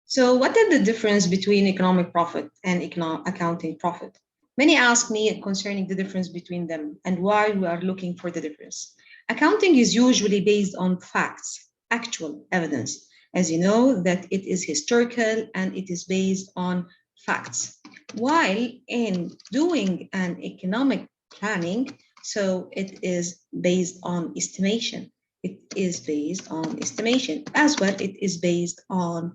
So what is the difference between economic profit and accounting profit? Many ask me concerning the difference between them and why we are looking for the difference. Accounting is usually based on facts, actual evidence. As you know, that it is historical and it is based on facts. While in doing an economic planning, so it is based on estimation. It is based on estimation. As well, it is based on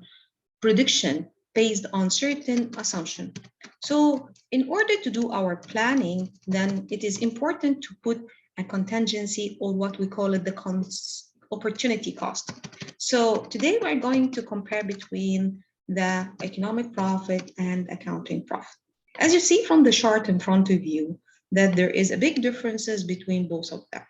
prediction based on certain assumption. So in order to do our planning, then it is important to put a contingency or what we call it the opportunity cost. So today we're going to compare between the economic profit and accounting profit. As you see from the chart in front of you, that there is a big differences between both of them.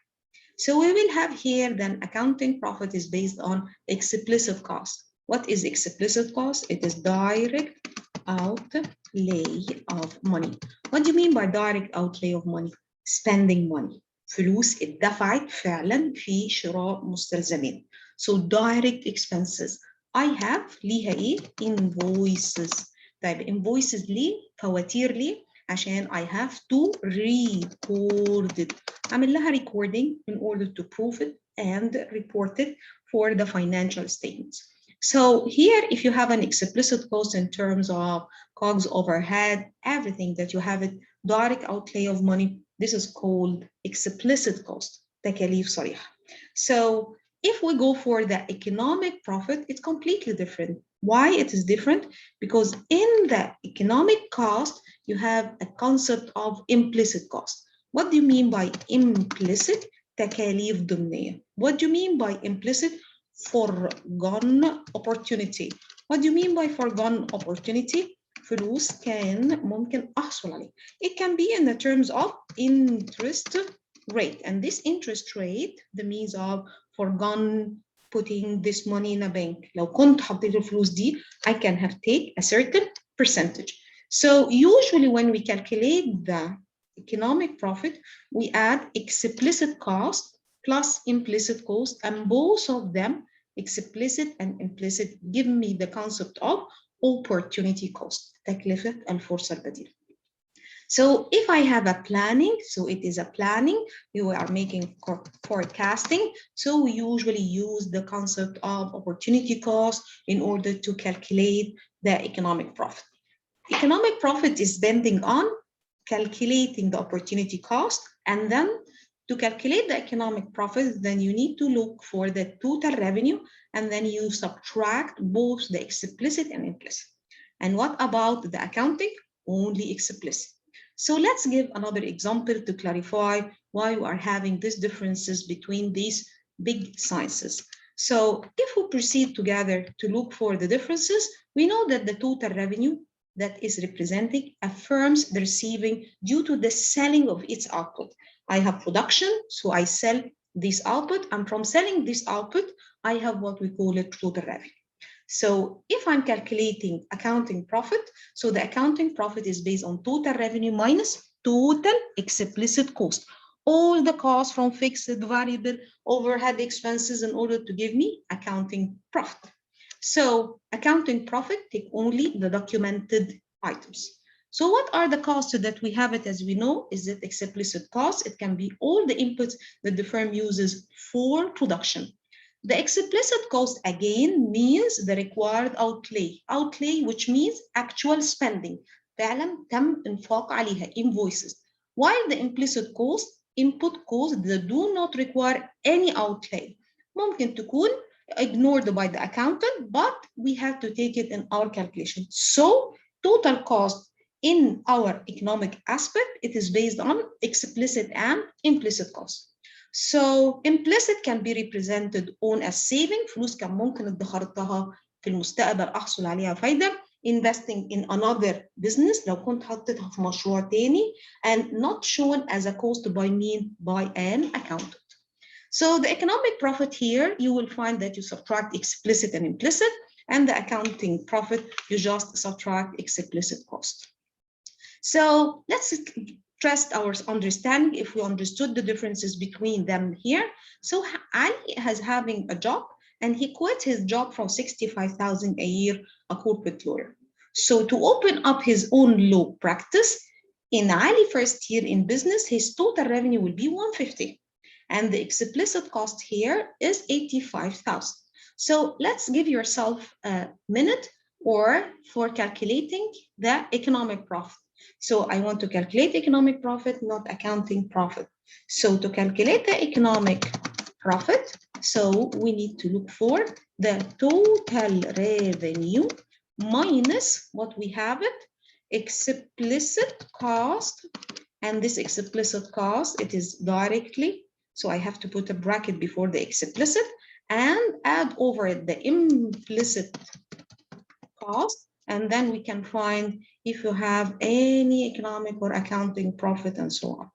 So we will have here then accounting profit is based on explicit cost. What is explicit cost? It is direct outlay of money. What do you mean by direct outlay of money? Spending money. فلوس اتدفعت فعلا في شراء مستلزمات. So direct expenses. I have ليها ايه؟ invoices. طيب invoices ليه؟ فواتير ليه؟ عشان I have to record it. أعمل لها recording in order to prove it and report it for the financial statements. So here, if you have an explicit cost in terms of COGS overhead, everything that you have it, direct outlay of money, this is called explicit cost, تكاليف صريحة. So if we go for the economic profit, it's completely different. Why it is different? Because in the economic cost, you have a concept of implicit cost. What do you mean by implicit? تكاليف ضمنية. What do you mean by implicit? Foregone opportunity. What do you mean by foregone opportunity? فلوس كان ممكن أحصل عليه. It can be in the terms of interest rate. And this interest rate, the means of foregone putting this money in a bank. لو كنت حطيت الفلوس دي, I can have take a certain percentage. So usually when we calculate the economic profit, we add explicit cost plus implicit cost, and both of them, explicit and implicit, give me the concept of opportunity cost, تكلفة الفرصة البديلة. So if I have a planning, so it is a planning, you are making forecasting. So we usually use the concept of opportunity cost in order to calculate the economic profit. Economic profit is depending on calculating the opportunity cost, and then to calculate the economic profit, then you need to look for the total revenue, and then you subtract both the explicit and implicit. And what about the accounting? Only explicit. So let's give another example to clarify why we are having these differences between these big sciences. So if we proceed together to look for the differences, we know that the total revenue that is representing a firm's receiving due to the selling of its output. I have production, so I sell this output, and from selling this output, I have what we call it total revenue. So if I'm calculating accounting profit, so the accounting profit is based on total revenue minus total explicit cost. All the costs from fixed, variable, overhead expenses in order to give me accounting profit. So accounting profit take only the documented items. So what are the costs that we have it as we know? Is it explicit cost? It can be all the inputs that the firm uses for production. The explicit cost again means the required outlay. Outlay which means actual spending. فعلا تم إنفاق عليها invoices. While the implicit cost, input cost that do not require any outlay. ممكن تكون ignored by the accountant, but we have to take it in our calculation. So total cost in our economic aspect, it is based on explicit and implicit cost. So implicit can be represented on as saving, فلوس كان ممكن ادخرتها في المستقبل أحصل عليها فايدة, investing in another business لو كنت حطيتها في مشروع تاني, and not shown as a cost by an accountant. So the economic profit here, you will find that you subtract explicit and implicit, and the accounting profit, you just subtract explicit cost. So let's test our understanding if we understood the differences between them here. So Ali has having a job, and he quit his job for 65,000 a year, a corporate lawyer. So to open up his own law practice, in Ali first year in business, his total revenue will be 150. And the explicit cost here is 85,000. So let's give yourself a minute or for calculating the economic profit. So I want to calculate economic profit, not accounting profit. So to calculate the economic profit, so we need to look for the total revenue minus what we have it, explicit cost, and this explicit cost, it is directly, so I have to put a bracket before the explicit and add over it the implicit cost, and then we can find if you have any economic or accounting profit and so on.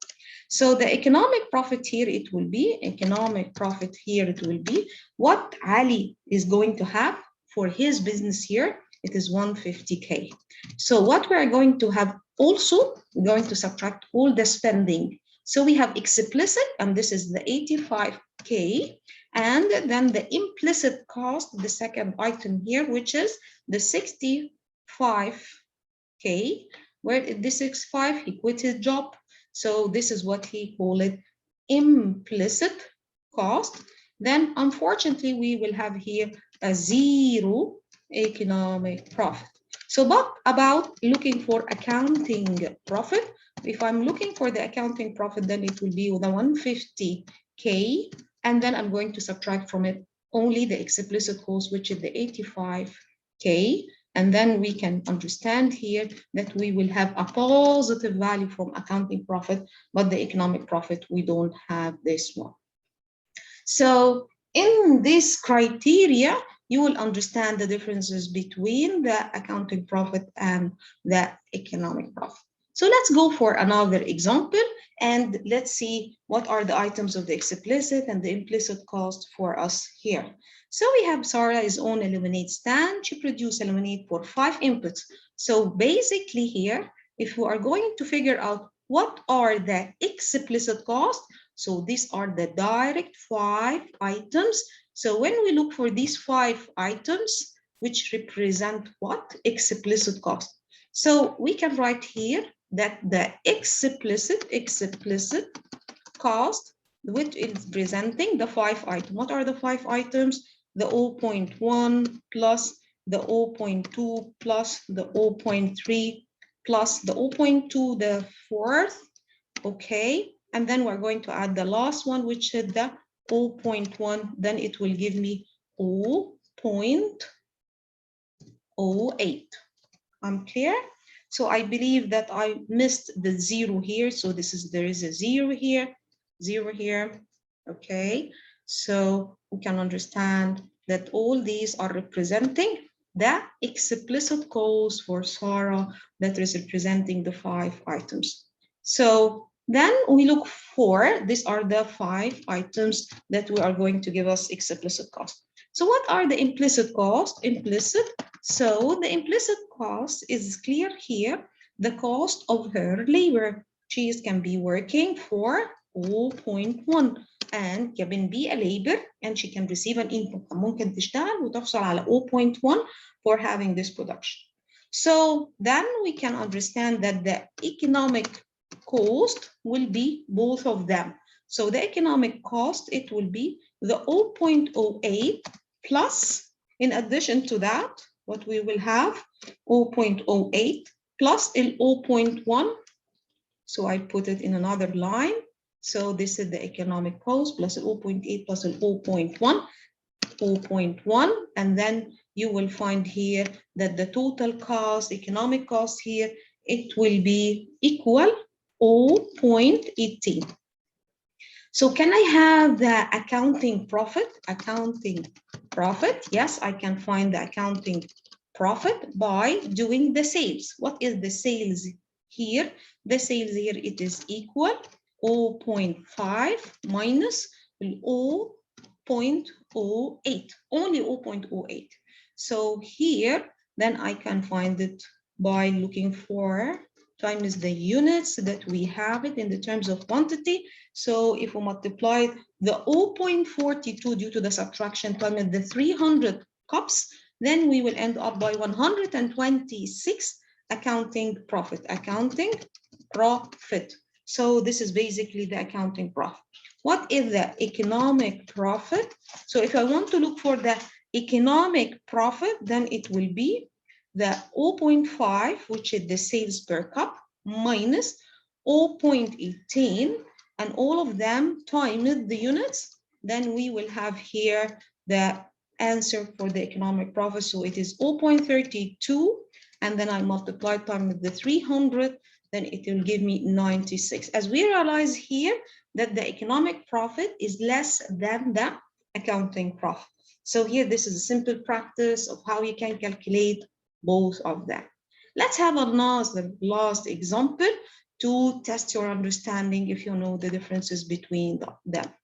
So the economic profit here, it will be, economic profit here, it will be what Ali is going to have for his business year. It is 150K. So what we are going to have also, we're going to subtract all the spending. So we have explicit, and this is the 85K, and then the implicit cost, the second item here, which is the 65K, where this 65, he quit his job. So this is what he called it, implicit cost. Then unfortunately, we will have here a zero economic profit. So but about looking for accounting profit, if I'm looking for the accounting profit, then it will be the 150K, and then I'm going to subtract from it only the explicit cost, which is the 85K. And then we can understand here that we will have a positive value from accounting profit, but the economic profit, we don't have this one. So in this criteria, you will understand the differences between the accounting profit and the economic profit. So let's go for another example and let's see what are the items of the explicit and the implicit cost for us here. So we have Zara's own lemonade stand. She produces lemonade for 5 inputs. So basically here, if we are going to figure out what are the explicit costs, so these are the direct 5 items. So when we look for these 5 items, which represent what? Explicit cost. So we can write here that the explicit cost, which is presenting the 5 items. What are the 5 items? The 0.1 plus the 0.2 plus the 0.3 plus the 0.2, the fourth, okay? And then we're going to add the last one, which is the 0.1, then it will give me 0.08. I'm clear? So I believe that I missed the 0 here. So there is a 0 here, 0 here, okay? So we can understand that all these are representing the explicit cost for Zara that is representing the 5 items. So then we look for, these are the 5 items that we are going to give us explicit cost. So what are the implicit costs? Implicit, so the implicit cost is clear here, the cost of her labor. She can be working for 0.1 and can be a labor and she can receive an income. ممكن تشتغل وتحصل على 0.1 for having this production. So then we can understand that the economic cost will be both of them. So the economic cost, it will be the 0.08 plus, in addition to that, what we will have, 0.08 plus 0.1. So I put it in another line. So this is the economic cost plus 0.8 plus 0.1, 0.1, and then you will find here that the total cost, economic cost here, it will be equal 0.18. So can I have the accounting profit? Accounting profit, yes, I can find the accounting profit by doing the sales. What is the sales here? The sales here, it is equal 0.5 minus 0.08, only 0.08. So here, then I can find it by looking for times the units that we have it in the terms of quantity. So if we multiply the 0.42 due to the subtraction times the 300 cups, then we will end up by 126 accounting profit. So this is basically the accounting profit. What is the economic profit? So if I want to look for the economic profit, then it will be the 0.5, which is the sales per cup, minus 0.18, and all of them times the units, then we will have here the answer for the economic profit. So it is 0.32, and then I multiply times the 300, then it will give me 96. As we realize here that the economic profit is less than the accounting profit. So here, this is a simple practice of how you can calculate both of them. Let's have a last example to test your understanding if you know the differences between them.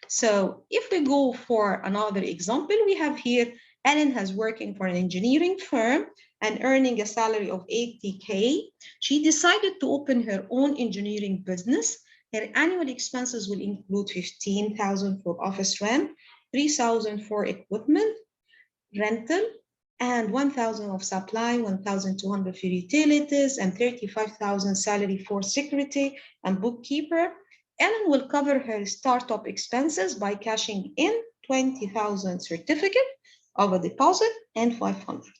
So if we go for another example, we have here Ellen has working for an engineering firm and earning a salary of 80K. She decided to open her own engineering business. Her annual expenses will include 15,000 for office rent, 3,000 for equipment rental, and 1,000 of supply, 1,200 for utilities, and 35,000 salary for secretary and bookkeeper. Ellen will cover her startup expenses by cashing in 20,000 certificate of a deposit and 500.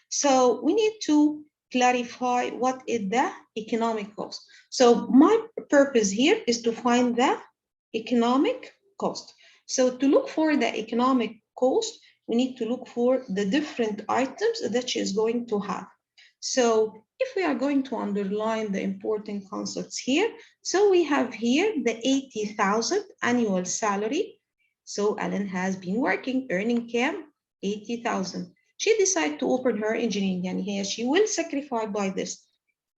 So we need to clarify what is the economic cost. So my purpose here is to find the economic cost. So to look for the economic cost, we need to look for the different items that she is going to have. So if we are going to underline the important concepts here, so we have here the 80,000 annual salary. So Ellen has been working, earning 80,000. She decided to open her engineering, and here she will sacrifice by this.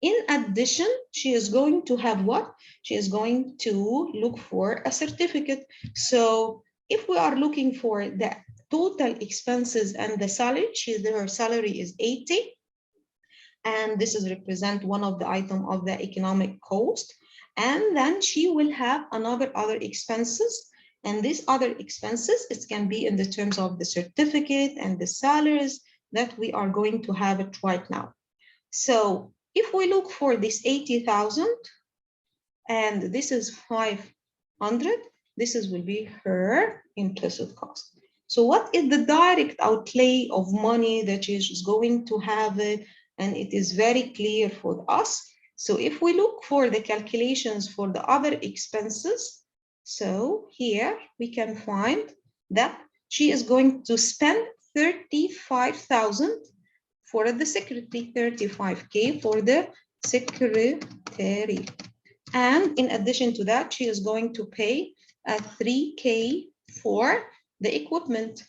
In addition, she is going to have what? She is going to look for a certificate. So if we are looking for the total expenses and the salary, her salary is 80. And this is represent one of the item of the economic cost. And then she will have other expenses. And these other expenses, it can be in the terms of the certificate and the salaries that we are going to have it right now. So if we look for this 80,000, and this is 500, will be her implicit cost. So what is the direct outlay of money that she is going to have it? And it is very clear for us. So if we look for the calculations for the other expenses, so here we can find that she is going to spend 35,000 for the secretary, 35K for the secretary. And in addition to that, she is going to pay a 3K for the equipment,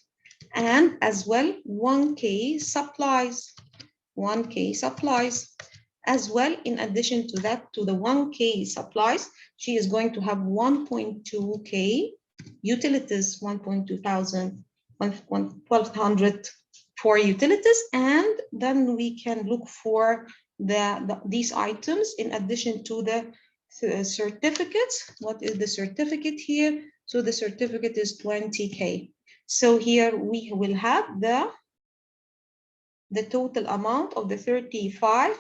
and as well 1K supplies. As well, in addition to that, to the 1K supplies, she is going to have 1.2K utilities, 1,200 for utilities, and then we can look for these items in addition to the certificates. What is the certificate here? So the certificate is 20K. So here we will have the total amount of the 35,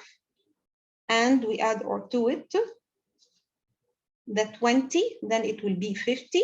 and we add or to it the 20, then it will be 50,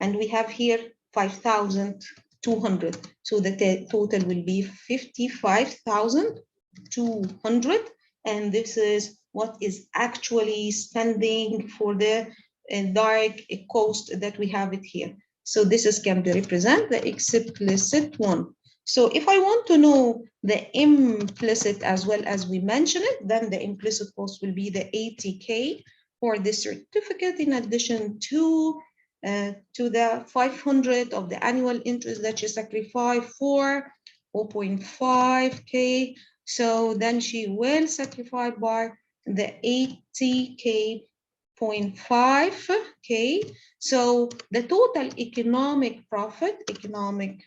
and we have here 5,200. So the total will be 55,200, and this is what is actually spending for the direct cost that we have it here. So this can be represent the explicit one. So if I want to know the implicit as well as we mentioned it, then the implicit cost will be the 80K for the certificate, in addition to the 500 of the annual interest that she sacrificed for 0.5K. So then she will sacrifice by the 80K, 0.5K. So the total economic profit, economic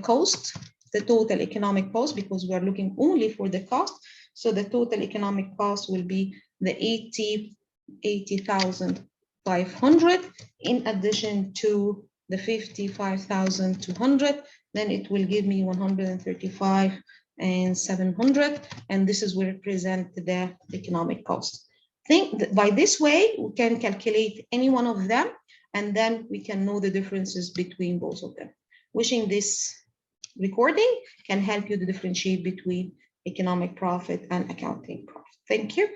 cost, the total economic cost, because we are looking only for the cost. So the total economic cost will be the 80,500 in addition to the 55,200. Then it will give me 135 and 700, and this is will represent the economic cost. Think that by this way, we can calculate any one of them, and then we can know the differences between both of them. Wishing this recording can help you to differentiate between economic profit and accounting profit. Thank you.